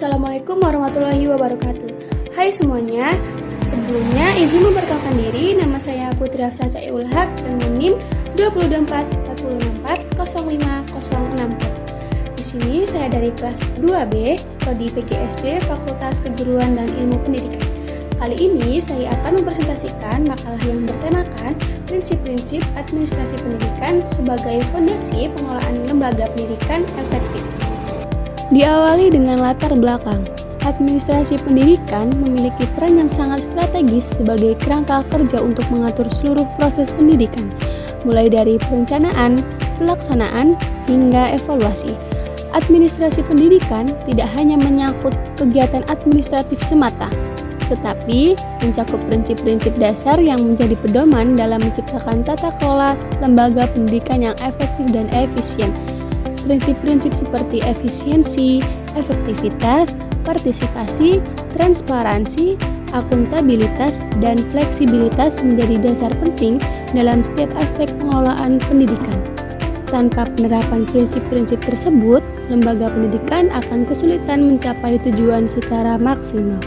Assalamualaikum warahmatullahi wabarakatuh. Hai semuanya, sebelumnya izin memperkenalkan diri. Nama saya Putri Hafsah Caiul Haq dengan NIM 22444505064. Di sini saya dari kelas 2B, Prodi PGSD, Fakultas Keguruan dan Ilmu Pendidikan. Kali ini saya akan mempresentasikan makalah yang bertemakan prinsip-prinsip administrasi pendidikan sebagai fondasi pengelolaan lembaga pendidikan efektif. Diawali dengan latar belakang. Administrasi pendidikan memiliki peran yang sangat strategis sebagai kerangka kerja untuk mengatur seluruh proses pendidikan, mulai dari perencanaan, pelaksanaan, hingga evaluasi. Administrasi pendidikan tidak hanya menyangkut kegiatan administratif semata, tetapi mencakup prinsip-prinsip dasar yang menjadi pedoman dalam menciptakan tata kelola lembaga pendidikan yang efektif dan efisien. Prinsip-prinsip seperti efisiensi, efektivitas, partisipasi, transparansi, akuntabilitas, dan fleksibilitas menjadi dasar penting dalam setiap aspek pengelolaan pendidikan. Tanpa penerapan prinsip-prinsip tersebut, lembaga pendidikan akan kesulitan mencapai tujuan secara maksimal.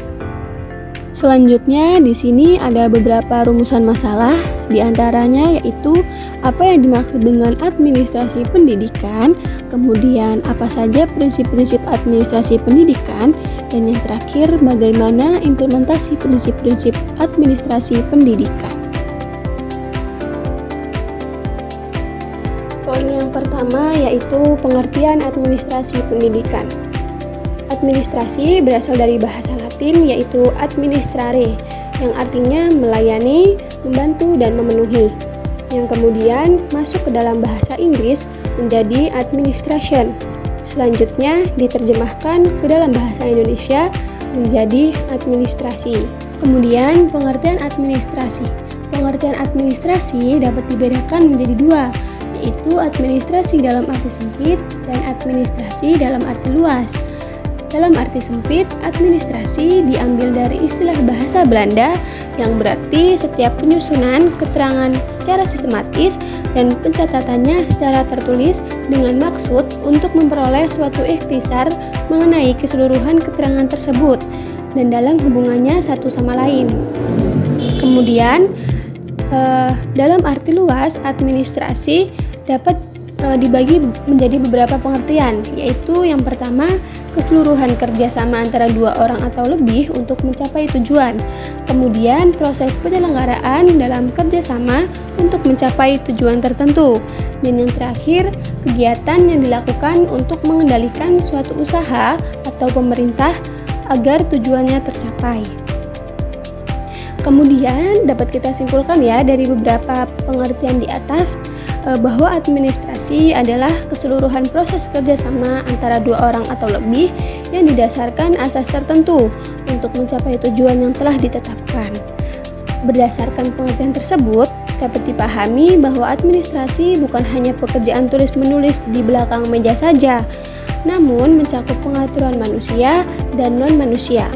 Selanjutnya, di sini ada beberapa rumusan masalah, di antaranya yaitu apa yang dimaksud dengan administrasi pendidikan, kemudian apa saja prinsip-prinsip administrasi pendidikan, dan yang terakhir bagaimana implementasi prinsip-prinsip administrasi pendidikan. Poin yang pertama yaitu pengertian administrasi pendidikan. Administrasi berasal dari bahasa Latin yaitu administrare, yang artinya melayani, membantu, dan memenuhi. Yang kemudian masuk ke dalam bahasa Inggris menjadi administration. Selanjutnya diterjemahkan ke dalam bahasa Indonesia menjadi administrasi. Kemudian pengertian administrasi. Pengertian administrasi dapat dibedakan menjadi dua, yaitu administrasi dalam arti sempit dan administrasi dalam arti luas. Dalam arti sempit, administrasi diambil dari istilah bahasa Belanda yang berarti setiap penyusunan keterangan secara sistematis dan pencatatannya secara tertulis dengan maksud untuk memperoleh suatu ikhtisar mengenai keseluruhan keterangan tersebut dan dalam hubungannya satu sama lain. Kemudian, dalam arti luas, administrasi dapat dibagi menjadi beberapa pengertian, yaitu yang pertama, keseluruhan kerjasama antara dua orang atau lebih untuk mencapai tujuan. Kemudian proses penyelenggaraan dalam kerjasama untuk mencapai tujuan tertentu. Dan yang terakhir, kegiatan yang dilakukan untuk mengendalikan suatu usaha atau pemerintah agar tujuannya tercapai. Kemudian dapat kita simpulkan ya dari beberapa pengertian di atas bahwa administrasi adalah keseluruhan proses kerjasama antara dua orang atau lebih yang didasarkan asas tertentu untuk mencapai tujuan yang telah ditetapkan. Berdasarkan pengertian tersebut, dapat dipahami bahwa administrasi bukan hanya pekerjaan tulis-menulis di belakang meja saja, namun mencakup pengaturan manusia dan non-manusia,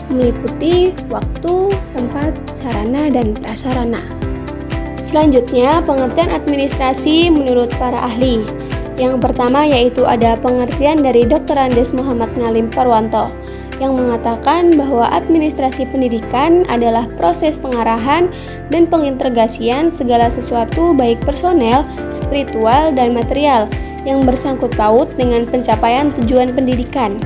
meliputi waktu, tempat, sarana, dan prasarana. Selanjutnya, pengertian administrasi menurut para ahli. Yang pertama yaitu ada pengertian dari Dr. Andes Muhammad Ngalim Parwanto yang mengatakan bahwa administrasi pendidikan adalah proses pengarahan dan pengintegrasian segala sesuatu baik personel, spiritual, dan material yang bersangkut paut dengan pencapaian tujuan pendidikan.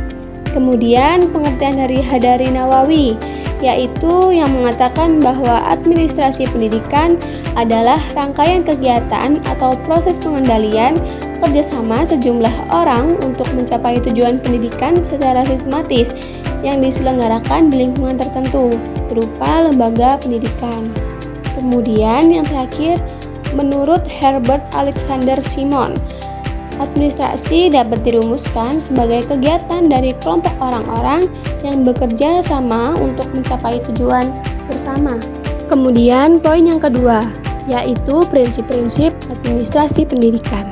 Kemudian pengertian dari Hadari Nawawi yaitu yang mengatakan bahwa administrasi pendidikan adalah rangkaian kegiatan atau proses pengendalian kerjasama sejumlah orang untuk mencapai tujuan pendidikan secara sistematis yang diselenggarakan di lingkungan tertentu berupa lembaga pendidikan. Kemudian yang terakhir, menurut Herbert Alexander Simon, administrasi dapat dirumuskan sebagai kegiatan dari kelompok orang-orang yang bekerja sama untuk mencapai tujuan bersama. Kemudian poin yang kedua, yaitu prinsip-prinsip administrasi pendidikan.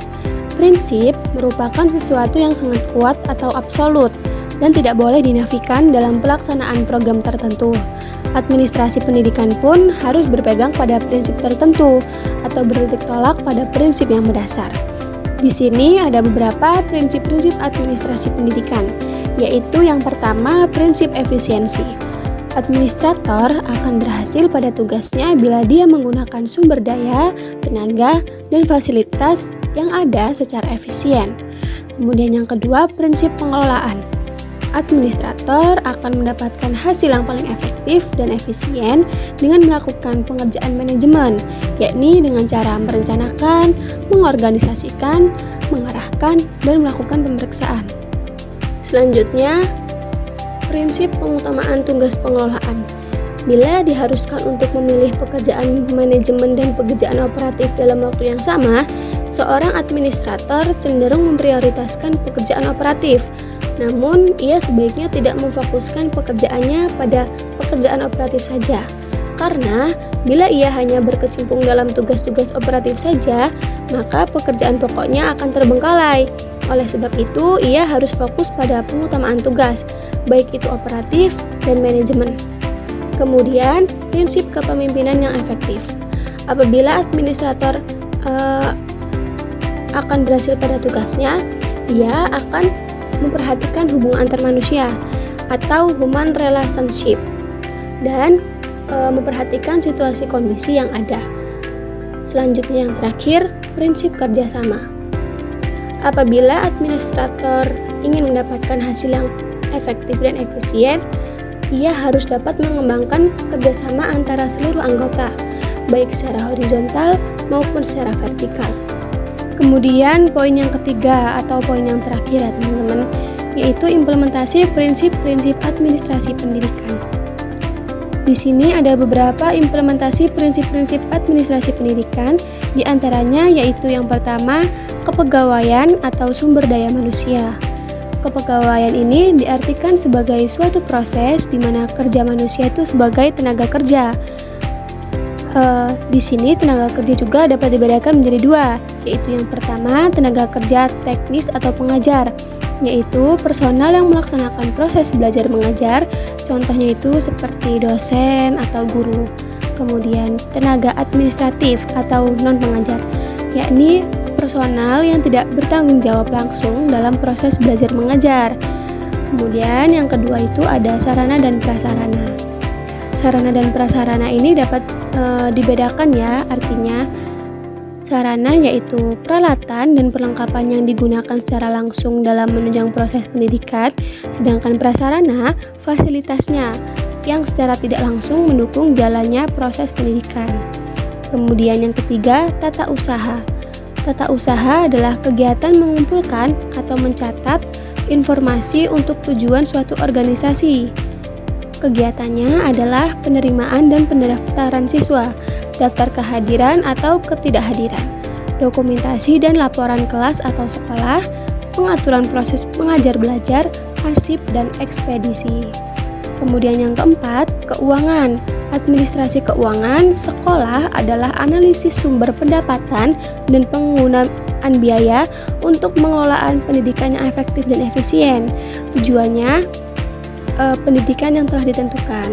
Prinsip merupakan sesuatu yang sangat kuat atau absolut dan tidak boleh dinafikan dalam pelaksanaan program tertentu. Administrasi pendidikan pun harus berpegang pada prinsip tertentu atau bertitik tolak pada prinsip yang mendasar. Di sini ada beberapa prinsip-prinsip administrasi pendidikan. yaitu yang pertama prinsip efisiensi. Administrator akan berhasil pada tugasnya bila dia menggunakan sumber daya, tenaga, dan fasilitas yang ada secara efisien. Kemudian yang kedua, prinsip pengelolaan. Administrator akan mendapatkan hasil yang paling efektif dan efisien dengan melakukan pengerjaan manajemen, yakni dengan cara merencanakan, mengorganisasikan, mengarahkan, dan melakukan pemeriksaan. Selanjutnya, prinsip pengutamaan tugas pengelolaan. Bila diharuskan untuk memilih pekerjaan manajemen dan pekerjaan operatif dalam waktu yang sama, seorang administrator cenderung memprioritaskan pekerjaan operatif. Namun, ia sebaiknya tidak memfokuskan pekerjaannya pada pekerjaan operatif saja. Karena, bila ia hanya berkecimpung dalam tugas-tugas operatif saja, maka pekerjaan pokoknya akan terbengkalai. Oleh sebab itu, ia harus fokus pada pengutamaan tugas, baik itu operatif dan manajemen. Kemudian, prinsip kepemimpinan yang efektif. Apabila administrator akan berhasil pada tugasnya, ia akan memperhatikan hubungan antar manusia atau human relationship dan memperhatikan situasi kondisi yang ada. Selanjutnya yang terakhir, prinsip kerjasama. Apabila administrator ingin mendapatkan hasil yang efektif dan efisien, ia harus dapat mengembangkan kerjasama antara seluruh anggota, baik secara horizontal maupun secara vertikal. Kemudian poin yang ketiga atau poin yang terakhir ya teman-teman, yaitu implementasi prinsip-prinsip administrasi pendidikan. Di sini ada beberapa implementasi prinsip-prinsip administrasi pendidikan, di antaranya yaitu yang pertama, kepegawaian atau sumber daya manusia. Kepegawaian ini diartikan sebagai suatu proses di mana kerja manusia itu sebagai tenaga kerja. Di sini tenaga kerja juga dapat dibedakan menjadi dua, yaitu yang pertama tenaga kerja teknis atau pengajar, yaitu personal yang melaksanakan proses belajar mengajar, contohnya itu seperti dosen atau guru. Kemudian tenaga administratif atau non pengajar, yakni personal yang tidak bertanggung jawab langsung dalam proses belajar mengajar. Kemudian yang kedua itu ada sarana dan prasarana. Sarana dan prasarana ini dapat dibedakan ya, artinya sarana yaitu peralatan dan perlengkapan yang digunakan secara langsung dalam menunjang proses pendidikan, sedangkan prasarana fasilitasnya yang secara tidak langsung mendukung jalannya proses pendidikan. Kemudian yang ketiga, tata usaha. Tata usaha adalah kegiatan mengumpulkan atau mencatat informasi untuk tujuan suatu organisasi. Kegiatannya adalah penerimaan dan pendaftaran siswa, daftar kehadiran atau ketidakhadiran, dokumentasi dan laporan kelas atau sekolah, pengaturan proses mengajar belajar, arsip dan ekspedisi. Kemudian yang keempat, keuangan. Administrasi keuangan sekolah adalah analisis sumber pendapatan dan penggunaan biaya untuk pengelolaan pendidikan yang efektif dan efisien. Tujuannya pendidikan yang telah ditentukan.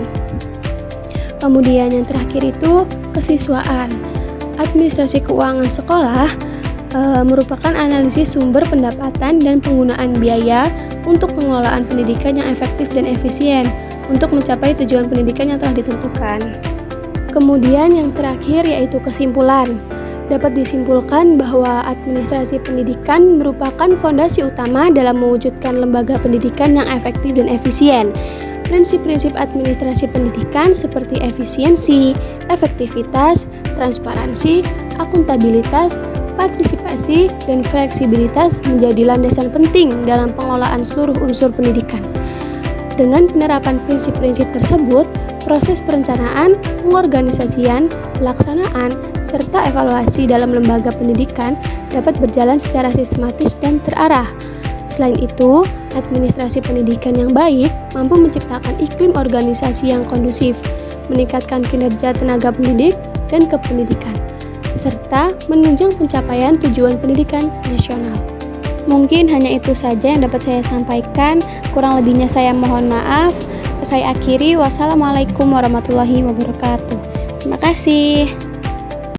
Kemudian yang terakhir itu kesiswaan. Administrasi keuangan sekolah merupakan analisis sumber pendapatan dan penggunaan biaya untuk pengelolaan pendidikan yang efektif dan efisien untuk mencapai tujuan pendidikan yang telah ditentukan. Kemudian yang terakhir yaitu kesimpulan. Dapat disimpulkan bahwa administrasi pendidikan merupakan fondasi utama dalam mewujudkan lembaga pendidikan yang efektif dan efisien. Prinsip-prinsip administrasi pendidikan seperti efisiensi, efektivitas, transparansi, akuntabilitas, partisipasi, dan fleksibilitas menjadi landasan penting dalam pengelolaan seluruh unsur pendidikan. Dengan penerapan prinsip-prinsip tersebut, proses perencanaan, pengorganisasian, pelaksanaan, serta evaluasi dalam lembaga pendidikan dapat berjalan secara sistematis dan terarah. Selain itu, administrasi pendidikan yang baik mampu menciptakan iklim organisasi yang kondusif, meningkatkan kinerja tenaga pendidik dan kependidikan, serta menunjang pencapaian tujuan pendidikan nasional. Mungkin hanya itu saja yang dapat saya sampaikan, kurang lebihnya saya mohon maaf. Saya akhiri, wassalamualaikum warahmatullahi wabarakatuh. Terima kasih.